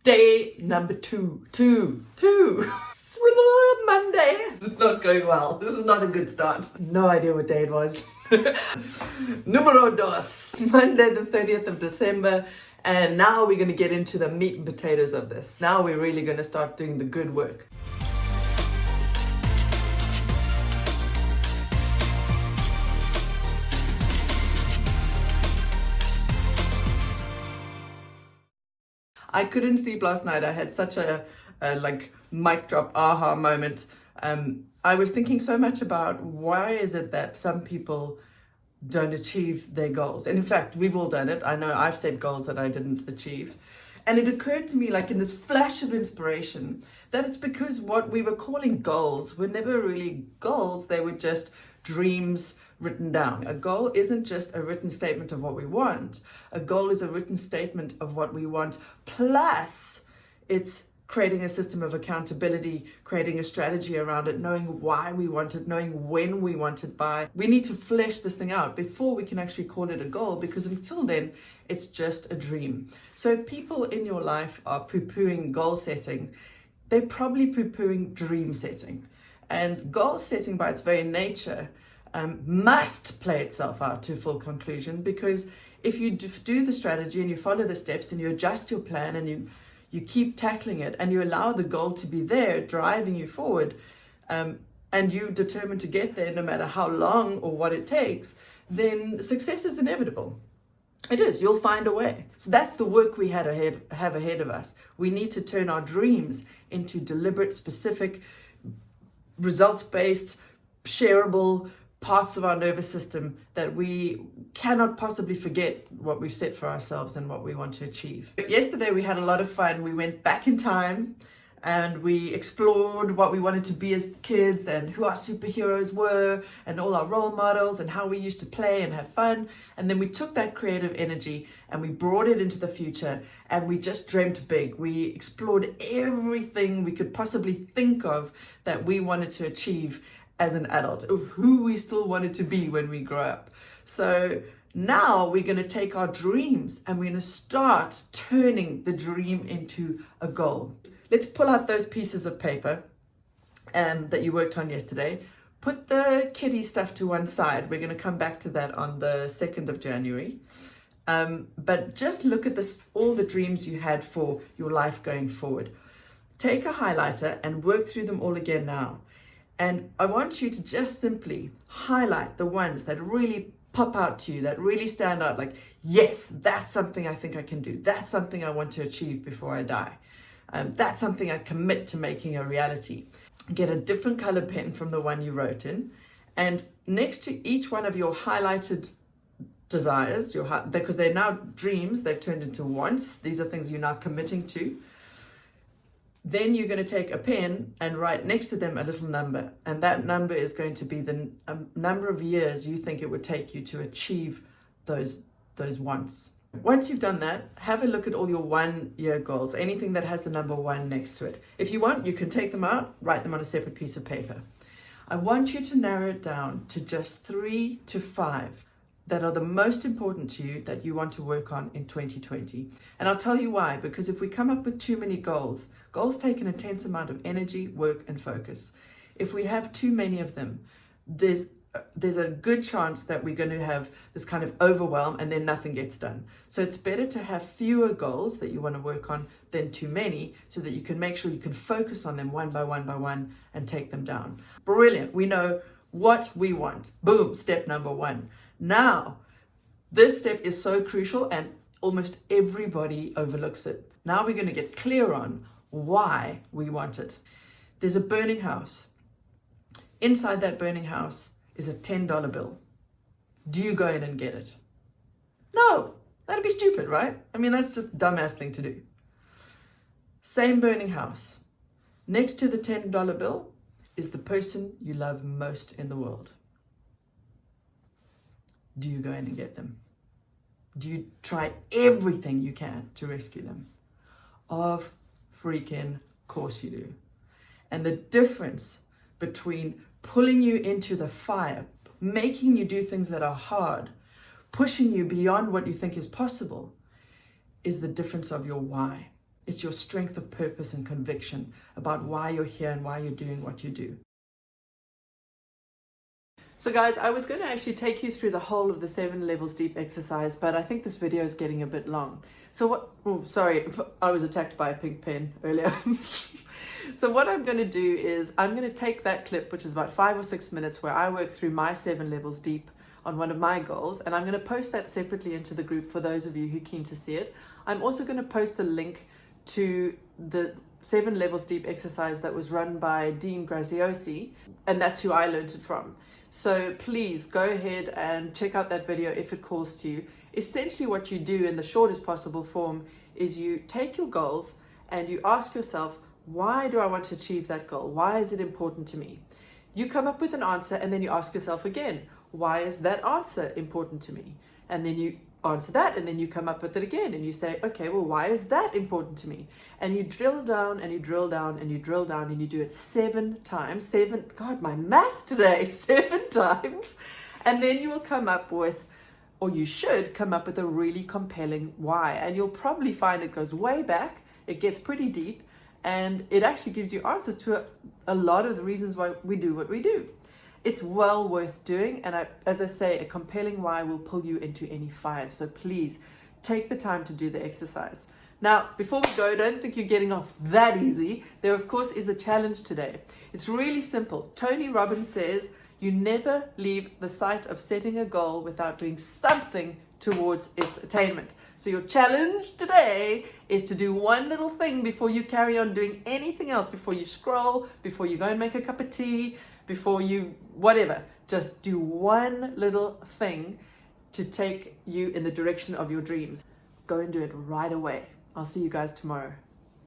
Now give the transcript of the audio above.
Day number two. Monday. This is not going well. This is not a good start. No idea what day it was. Numero dos. Monday the 30th of December. And now we're going to get into the meat and potatoes of this. Now we're really going to start doing the good work. I couldn't sleep last night. I had such a mic drop aha moment. I was thinking so much about why is it that some people don't achieve their goals. And in fact, we've all done it. I know I've set goals that I didn't achieve. And it occurred to me, like in this flash of inspiration, that it's because what we were calling goals were never really goals. They were just dreams written down. A goal isn't just a written statement of what we want. A goal is a written statement of what we want, plus it's creating a system of accountability, creating a strategy around it, knowing why we want it, knowing when we want it by. We need to flesh this thing out before we can actually call it a goal, because until then, it's just a dream. So if people in your life are poo-pooing goal setting, they're probably poo-pooing dream setting. And goal setting by its very nature must play itself out to full conclusion, because if you do the strategy and you follow the steps and you adjust your plan and you keep tackling it and you allow the goal to be there driving you forward, and you determine to get there no matter how long or what it takes, then success is inevitable. It is. You'll find a way. So that's the work we have ahead of us. We need to turn our dreams into deliberate, specific, results-based, shareable parts of our nervous system that we cannot possibly forget what we've set for ourselves and what we want to achieve. Yesterday we had a lot of fun. We went back in time and we explored what we wanted to be as kids and who our superheroes were and all our role models and how we used to play and have fun. And then we took that creative energy and we brought it into the future and we just dreamt big. We explored everything we could possibly think of that we wanted to achieve as an adult, of who we still wanted to be when we grow up. So now we're going to take our dreams and we're going to start turning the dream into a goal. Let's pull out those pieces of paper that you worked on yesterday. Put the kiddie stuff to one side. We're going to come back to that on the 2nd of January. But just look at all the dreams you had for your life going forward. Take a highlighter and work through them all again now. And I want you to just simply highlight the ones that really pop out to you, that really stand out, like, yes, that's something I think I can do. That's something I want to achieve before I die. That's something I commit to making a reality. Get a different color pen from the one you wrote in. And next to each one of your highlighted desires, because they're now dreams, they've turned into wants. These are things you're now committing to. Then you're going to take a pen and write next to them a little number. And that number is going to be the number of years you think it would take you to achieve those wants. Once you've done that, have a look at all your 1-year goals, anything that has the number 1 next to it. If you want, you can take them out, write them on a separate piece of paper. I want you to narrow it down to just 3 to 5 that are the most important to you that you want to work on in 2020. And I'll tell you why, because if we come up with too many goals take an intense amount of energy, work, and focus. If we have too many of them, there's a good chance that we're going to have this kind of overwhelm and then nothing gets done. So it's better to have fewer goals that you want to work on than too many, so that you can make sure you can focus on them one by one and take them down. Brilliant. We know what we want. Boom, step number 1. Now, this step is so crucial and almost everybody overlooks it. Now we're going to get clear on why we want it. There's a burning house. Inside that burning house is a $10 bill. Do you go in and get it? No, that'd be stupid, right? I mean, that's just a dumbass thing to do. Same burning house. Next to the $10 bill is the person you love most in the world. Do you go in and get them? Do you try everything you can to rescue them? Of freaking course you do. And the difference between pulling you into the fire, making you do things that are hard, pushing you beyond what you think is possible, is the difference of your why. It's your strength of purpose and conviction about why you're here and why you're doing what you do. So guys, I was going to actually take you through the whole of the 7 levels deep exercise, but I think this video is getting a bit long. So what, oh, sorry, I was attacked by a pink pen earlier. So what I'm going to do is I'm going to take that clip, which is about 5 or 6 minutes, where I work through my 7 levels deep on one of my goals, and I'm going to post that separately into the group for those of you who are keen to see it. I'm also going to post a link to the 7 levels deep exercise that was run by Dean Graziosi, and that's who I learned it from. So please go ahead and check out that video if it calls to you. Essentially what you do in the shortest possible form is you take your goals and you ask yourself, why do I want to achieve that goal? Why is it important to me? You come up with an answer and then you ask yourself again, why is that answer important to me? And then you answer that and then you come up with it again and you say, okay, well, why is that important to me? And you drill down and you drill down and you drill down and you do it 7 times. God, my maths today, 7 times. And then you will come up with, or you should come up with, a really compelling why. And you'll probably find it goes way back, it gets pretty deep, and it actually gives you answers to a lot of the reasons why we do what we do. It's well worth doing, and as I say, a compelling why will pull you into any fire. So please take the time to do the exercise. Now, before we go, don't think you're getting off that easy. There, of course, is a challenge today. It's really simple. Tony Robbins says, you never leave the sight of setting a goal without doing something towards its attainment. So your challenge today is to do one little thing before you carry on doing anything else, before you scroll, before you go and make a cup of tea, before you, whatever. Just do one little thing to take you in the direction of your dreams. Go and do it right away. I'll see you guys tomorrow.